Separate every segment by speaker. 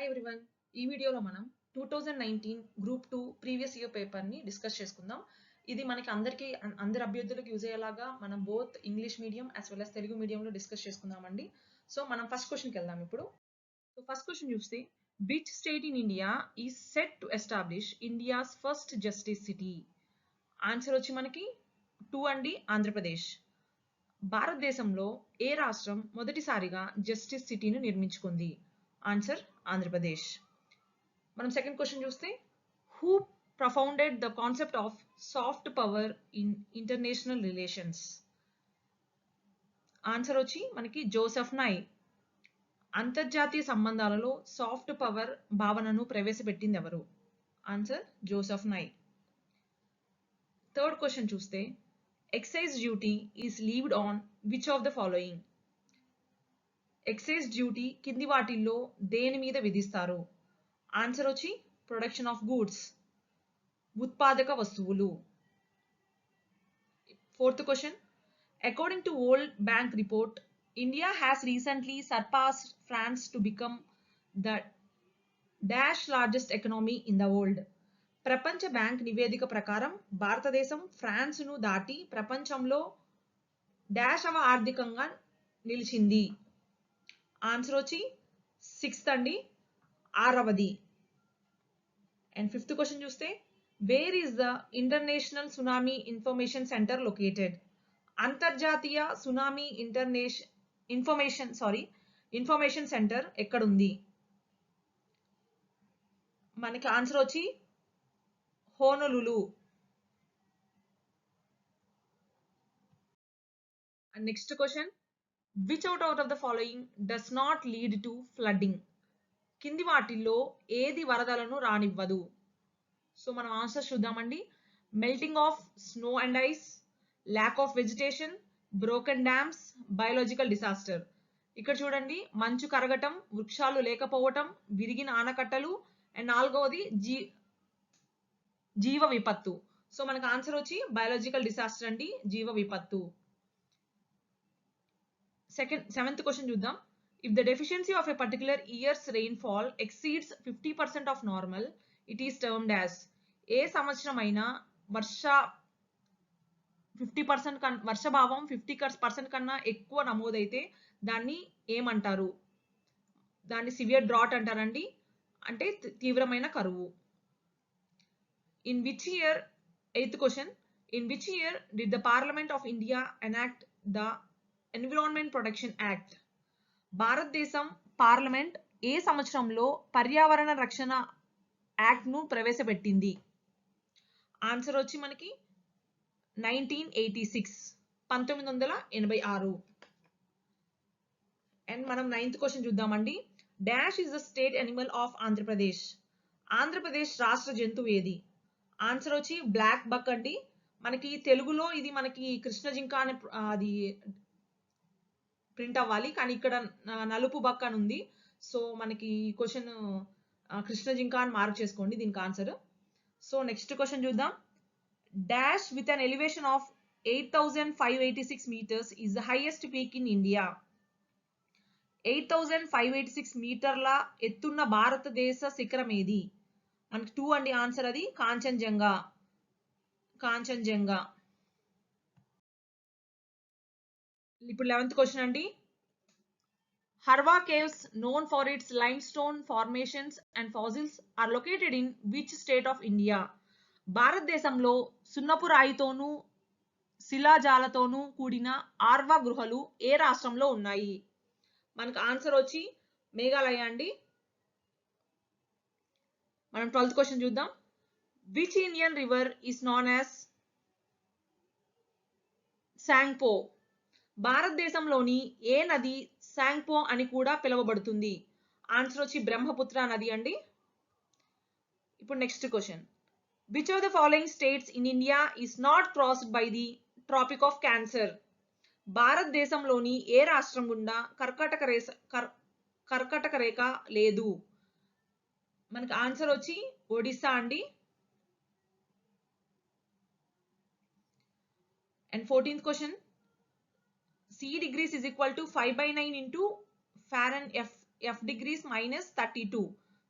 Speaker 1: Hi everyone. ఈ వీడియోలో మనం 2019 గ్రూప్ 2 ప్రీవియస్ ఇయర్ పేపర్ని డిస్కస్ చేసుకుందాం. ఇది మనకి అందరి అభ్యర్థులకు యూజ్ అయ్యేలాగా మనం both English medium as well as Telugu మీడియంలో డిస్కస్ చేసుకుందామండి. సో మనం ఫస్ట్ క్వశ్చన్కి వెళ్దాం ఇప్పుడు. సో ఫస్ట్ క్వశ్చన్ చూస్తే which state in India is set to establish India's first justice city? Answer వచ్చి మనకి 2 అండి, ఆంధ్రప్రదేశ్. భారతదేశంలో ఏ రాష్ట్రం మొదటిసారిగా జస్టిస్ సిటీని నిర్మించుకుంది? ఆన్సర్ ఆంధ్రప్రదేశ్. మనం సెకండ్ క్వశ్చన్ చూస్తే who propounded the concept of soft power in international relations? Answer వచ్చి మనకి జోసెఫ్ నై. అంతర్జాతీయ సంబంధాలలో సాఫ్ట్ పవర్ భావనను ప్రవేశపెట్టింది ఎవరు? Answer Joseph Nye. Third question చూస్తే excise duty is levied on which of the following? Excise duty కింది వాటిల్లో దేని మీద విధిస్తారు? ఆన్సర్ వచ్చి ప్రొడక్షన్ ఆఫ్ గూడ్స్, ఉత్పాదక వస్తువులు. Fourth question according to World Bank report India has recently surpassed France to become the dash largest economy in the world. ప్రపంచ bank నివేదిక ప్రకారం భారతదేశం ఫ్రాన్స్ను దాటి ప్రపంచంలో డాష్ అవ ఆర్థికంగా నిలిచింది. ఆన్సర్ వచ్చి 6th అండి, 6వది. అండ్ ఫిఫ్త్ క్వశ్చన్ చూస్తే where is the international tsunami information centre located? అంతర్జాతీయ సునామీ ఇన్ఫర్మేషన్ సెంటర్ ఎక్కడుంది? మనకి ఆన్సర్ వచ్చి Honolulu. And next question which out of the following does not lead to flooding? కింది వాటిల్లో ఏది వరదలను రానివ్వదు? సో మనం ఆన్సర్ చూద్దామండి. Melting of snow and ice, lack of vegetation, broken dams, biological disaster. ఇక్కడ చూడండి, మంచు కరగటం, వృక్షాలు లేకపోవటం, విరిగిన ఆనకట్టలు, అండ్ 4వది జీవ విపత్తు. సో మనకు ఆన్సర్ వచ్చి బయోలాజికల్ డిసాస్టర్ అండి, జీవ విపత్తు. సెవెంత్ క్వశ్చన్ చూద్దాం. If the deficiency of a particular year's rainfall exceeds 50% of normal, it is termed as. ఏ సంవత్సరం అయినా వర్షభావం 50% కన్నా ఎక్కువ నమోదైతే దాన్ని ఏమంటారు? దాన్ని సివియర్ డ్రాట్ అంటారండి, అంటే తీవ్రమైన కరువు. Eighth question in which year did the parliament of India enact the environment protection act? భారతదేశం పార్లమెంట్ ఏ సంవత్సరంలో పర్యావరణ రక్షణ యాక్ట్ ను ప్రవేశపెట్టింది? ఆన్సర్ వచ్చి మనకి 1986. అండ్ మనం 9th క్వశ్చన్ చూద్దామండి. Dash is the state animal of Andhra Pradesh? Andhra Pradesh రాష్ట్ర జంతువు ఏది? ఆన్సర్ వచ్చి బ్లాక్ బక్ అండి. మనకి తెలుగులో ఇది మనకి కృష్ణ జింక అనే అది ప్రింట్ అవ్వాలి, కానీ ఇక్కడ నలుపు బక్ అని ఉంది. సో మనకి క్వశ్చన్ కృష్ణ జింక అని మార్క్ చేసుకోండి దీనికి ఆన్సర్. సో నెక్స్ట్ క్వశ్చన్ చూద్దాం. Dash with an elevation of 8,586 meters is the highest peak in India? 8,586 మీటర్ల ఎత్తున్న భారతదేశ శిఖరం ఏది? మనకి 2 అండి ఆన్సర్, అది కాంచన్జంగా. ఇప్పుడు 11th క్వశ్చన్ అండి. హర్వా caves known for its limestone formations and fossils are located in which state of India? భారతదేశంలో సున్నపు రాయితోనూ శిలాజాలతోనూ కూడిన ఆర్వా గుహలు ఏ రాష్ట్రంలో ఉన్నాయి? మనకు ఆన్సర్ వచ్చి మేఘాలయ అండి. మనం 12th క్వశ్చన్ చూద్దాం. Which Indian river is known as Tsangpo? భారతదేశంలోని ఏ నది సాంగ్పో అని కూడా పిలువబడుతుంది? ఆన్సర్ వచ్చి బ్రహ్మపుత్ర నది అండి. ఇప్పుడు next question. Which of the following states in India is not crossed by the tropic of cancer? భారతదేశంలోని ఏ రాష్ట్రం గుండా కర్కటక రేఖ లేదు? మనకి ఆన్సర్ వచ్చి ఒడిస్సా అండి. And 14th question. C degrees is equal to 5/9 into Fahrenheit F degrees minus 32.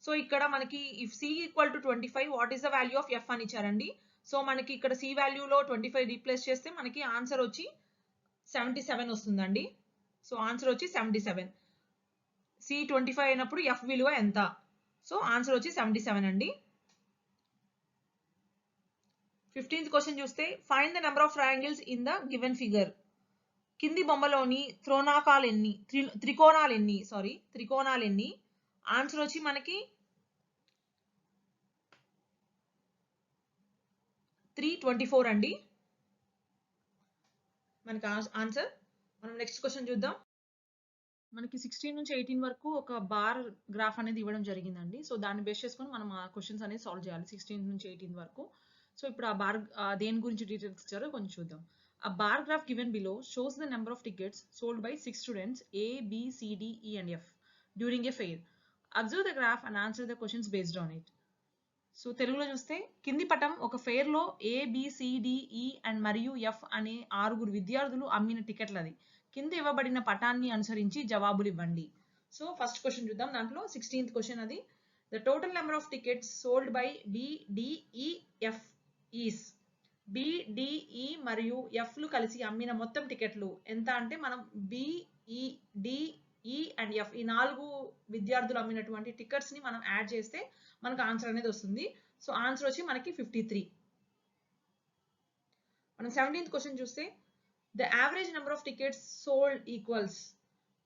Speaker 1: So ఇక్కడ మనకి if C equal to 25 what is the value of F అని ఇచ్చారండి. సో మనకి ఇక్కడ సి వాల్యూలో 25 రీప్లేస్ చేస్తే మనకి ఆన్సర్ వచ్చి 77 వస్తుందండి. సో ఆన్సర్ వచ్చి 77. సి 25 అయినప్పుడు ఎఫ్ విలువ ఎంత? సో ఆన్సర్ వచ్చి 77 అండి. 15th క్వశ్చన్ చూస్తే find the number of triangles in the given figure. కింది బొమ్మలోని త్రికోణాలు ఎన్ని? ఆన్సర్ వచ్చి మనకి 324 అండి మనకి ఆన్సర్. మనం నెక్స్ట్ క్వశ్చన్ చూద్దాం. మనకి 16 నుంచి 18 వరకు ఒక బార్ గ్రాఫ్ అనేది ఇవ్వడం జరిగిందండి. సో దాన్ని బేస్ చేసుకొని మనం ఆ క్వశ్చన్స్ అనేది సాల్వ్ చేయాలి 16 నుంచి 18 వరకు. సో ఇప్పుడు ఆ బార్ దేని గురించి డీటెయిల్స్ ఇచ్చారో కొంచెం చూద్దాం. A bar graph given below shows the number of tickets sold by 6 students A, B, C, D, E and F during a fair. Observe the graph and answer the questions based on it. So తెలుగులో చూస్తే కింది పటం ఒక fair లో A, B, C, D, E and మరియు F అనే 6 విద్యార్థులు అమ్మిన టికెట్లది. కింద ఇవ్వబడిన పటాన్ని అనుసరించి జవాబులు ఇవ్వండి. సో ఫస్ట్ క్వశ్చన్ చూద్దాం. దాంట్లో 16th క్వశ్చన్ అది. The total number of tickets sold by B, D, E, F is. B, D, E మరియు F లు కలిసి అమ్మిన మొత్తం టికెట్లు ఎంత అంటే మనం B, E, D, E and F ఈ 4 విద్యార్థులు అమ్మినటువంటి టికెట్స్ ని మనం యాడ్ చేస్తే మనకు ఆన్సర్ అనేది వస్తుంది. సో ఆన్సర్ వచ్చి మనకి 53. మనం 17th క్వశ్చన్ చూస్తే the average number of tickets sold equals.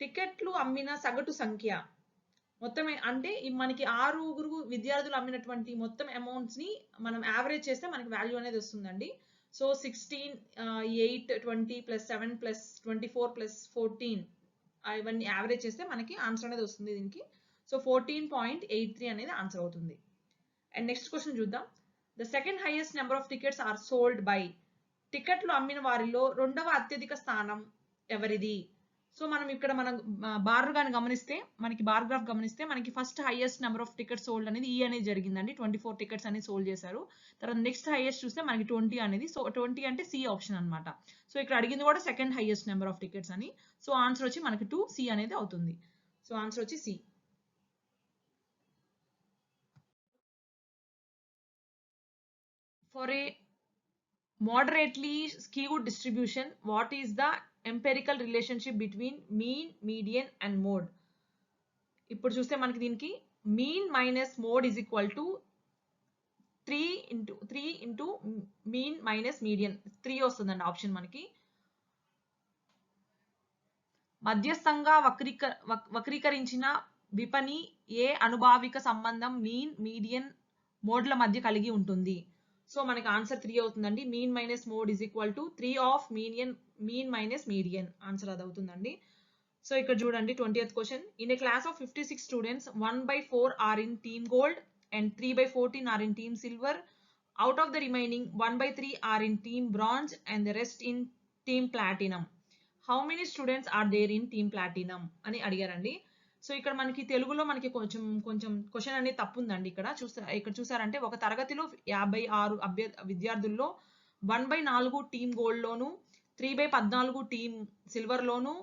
Speaker 1: టికెట్లు అమ్మిన సగటు సంఖ్య మొత్తం అంటే మనకి 6 విద్యార్థులు అమ్మినటువంటి మొత్తం అమౌంట్స్ ని మనం యావరేజ్ చేస్తే మనకి వాల్యూ అనేది వస్తుందండి. సో 16, 8, 20 ప్లస్ 7 ప్లస్ 24 ప్లస్ 14 ఇవన్నీ యావరేజ్ చేస్తే మనకి ఆన్సర్ అనేది వస్తుంది దీనికి. సో 14.83 అనేది ఆన్సర్ అవుతుంది. అండ్ నెక్స్ట్ క్వశ్చన్ చూద్దాం. The second highest number of tickets are sold by. టికెట్లు అమ్మిన వారిలో రెండవ అత్యధిక స్థానం ఎవరిది? సో మనం ఇక్కడ బార్ గ్రాఫ్ గమనిస్తే మనకి first highest number of tickets sold అనేది ఈ అనేది జరిగిందండి. 24 టికెట్స్ అనేది సోల్డ్ చేశారు. తర్వాత నెక్స్ట్ హైయెస్ట్ చూస్తే మనకి 20 అనేది. సో 20 అంటే సి ఆప్షన్ అనమాట. సో ఇక్కడ అడిగింది కూడా second highest number of tickets అని. సో ఆన్సర్ వచ్చి మనకి 2 సి అనేది అవుతుంది. సో ఆన్సర్ వచ్చి C. For a moderately skewed distribution, what is the empirical relationship between mean, median and mode? ఇప్పుడు చూస్తే మనకి దీనికి mean minus mode is equal to 3 into mean minus median 3 వస్తుందండి ఆప్షన్ మనకి. మధ్యస్థంగా వక్రీకరించిన విపణి ఏ అనుభావిక సంబంధం మీన్, మీడియన్, మోడ్ల మధ్య కలిగి ఉంటుంది? సో మనకి ఆన్సర్ 3 అవుతుందండి. Mean minus mode is equal to 3 of mean minus median. Answer అది అవుతుందండి. సో ఇక్కడ చూడండి 20th question. In a class of 56 students 1/4 are in team gold and 3/14 are in team silver. Out of the remaining 1/3 are in team bronze and the rest in team platinum. How many students are there in team platinum అని అడిగారండి. So ఇక్కడ మనకి తెలుగులో మనకి కొంచెం question అనేది తప్పు ఉందండి. ఇక్కడ చూసారంటే ఒక తరగతిలో 56 విద్యార్థుల్లో 1/4 టీమ్ గోల్డ్ లోను, 3/14 టీమ్ సిల్వర్ లోను.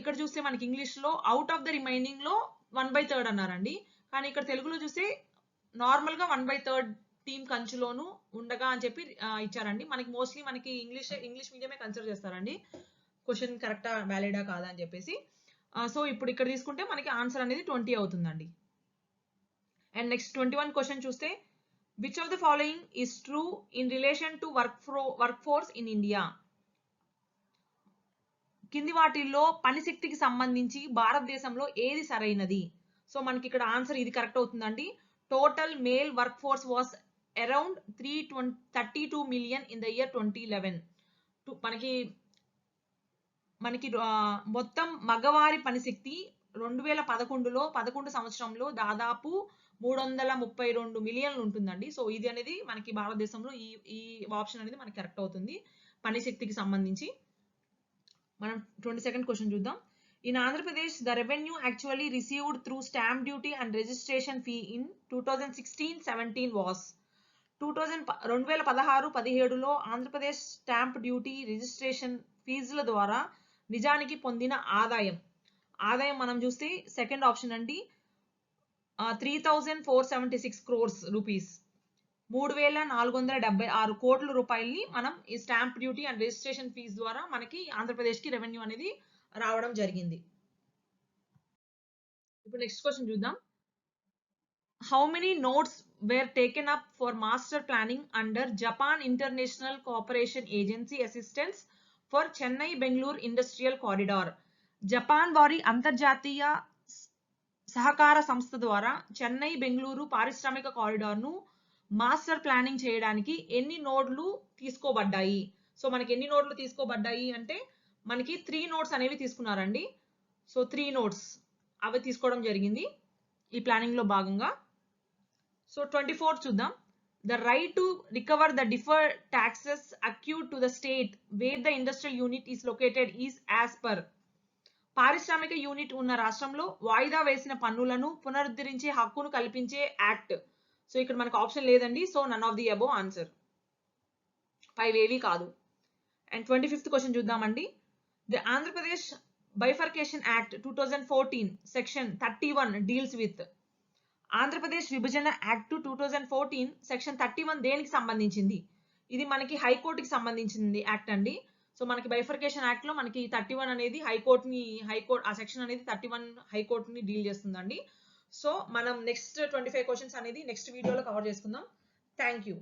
Speaker 1: ఇక్కడ చూస్తే మనకి ఇంగ్లీష్ లో అవుట్ ఆఫ్ ద రిమైనింగ్ లో 1/3 అన్నారండి. కానీ ఇక్కడ తెలుగులో చూస్తే నార్మల్ గా 1/3 టీమ్ కంచులోను ఉండగా అని చెప్పి ఇచ్చారండి. మనకి మోస్ట్లీ మనకి ఇంగ్లీష్ మీడియమే కన్సిడర్ చేస్తారండి క్వశ్చన్ కరెక్టా వ్యాలిడా కాదా అని చెప్పేసి. సో ఇప్పుడు ఇక్కడ తీసుకుంటే మనకి ఆన్సర్ అనేది 20 అవుతుందండి. అండ్ నెక్స్ట్ 21 క్వశ్చన్ చూస్తే which of the following is true in relation to work force in India. కింది వాటిల్లో పనిశక్తికి సంబంధించి భారతదేశంలో ఏది సరైనది? సో మనకి ఇక్కడ ఆన్సర్ ఇది కరెక్ట్ అవుతుందండి. Total male work force was around 32 million in the year 2011. మనకి మొత్తం మగవారి పనిశక్తి 2011 సంవత్సరంలో దాదాపు 332 మిలియన్లు ఉంటుందండి. సో ఇది అనేది మనకి భారతదేశంలో ఈ ఆప్షన్ అనేది మనకి కరెక్ట్ అవుతుంది పనిశక్తికి సంబంధించి. మనం 22nd క్వశ్చన్ చూద్దాం. In Andhra Pradesh the revenue actually received through stamp duty and registration fee in 2016-17 was. 2016-17లో ఆంధ్రప్రదేశ్ స్టాంప్ డ్యూటీ రిజిస్ట్రేషన్ ఫీజుల ద్వారా నిజానికి పొందిన ఆదాయం మనం చూస్తే సెకండ్ ఆప్షన్ అండి 3,476 crores రూపీస్, 3,476 కోట్ల రూపాయలని మనం ఈ stamp duty and registration fee ద్వారా మనకి ఆంధ్రప్రదేశ్కి రెవెన్యూ అనేది రావడం జరిగింది. ఇప్పుడు నెక్స్ట్ క్వశ్చన్ చూద్దాం. How many notes were taken up for master planning under Japan International Cooperation Agency assistance for Chennai Bengaluru industrial corridor? Japan వారి అంతర్జాతీయ సహకార సంస్థ ద్వారా చెన్నై బెంగళూరు పారిశ్రామిక కారిడార్ ను మాస్టర్ ప్లానింగ్ చేయడానికి ఎన్ని నోడ్లు తీసుకోబడ్డాయి? సో మనకి ఎన్ని నోడ్లు తీసుకోబడ్డాయి అంటే మనకి 3 నోట్స్ అనేవి తీసుకున్నారండి. సో 3 నోట్స్ అవి తీసుకోవడం జరిగింది ఈ ప్లానింగ్ లో భాగంగా. సో 24 చూద్దాం. The right to recover the deferred taxes accrued to the state where the industrial unit is located is as per. పారిశ్రామిక యూనిట్ ఉన్న రాష్ట్రంలో వాయిదా వేసిన పన్నులను పునరుద్ధరించే హక్కును కల్పించే యాక్ట్. సో ఇక్కడ మనకు ఆప్షన్ లేదండి. So none of the above answer, పైవేవి కాదు. అండ్ 25th క్వశ్చన్ చూద్దామండి. The Andhra Pradesh bifurcation act 2014 section 31 deals with. Andhra Pradesh విభజన యాక్ట్ 2014 సెక్షన్ 31 దేనికి సంబంధించింది? ఇది మనకి హైకోర్టుకి సంబంధించింది యాక్ట్ అండి. సో మనకి బైఫర్కేషన్ యాక్ట్ లో మనకి 31 అనేది హైకోర్టు ఆ సెక్షన్ అనేది 31 హైకోర్టుని డీల్ చేస్తుందండి. సో మనం నెక్స్ట్ 25 క్వశ్చన్స్ అనేది నెక్స్ట్ వీడియోలో కవర్ చేసుకుందాం. Thank you.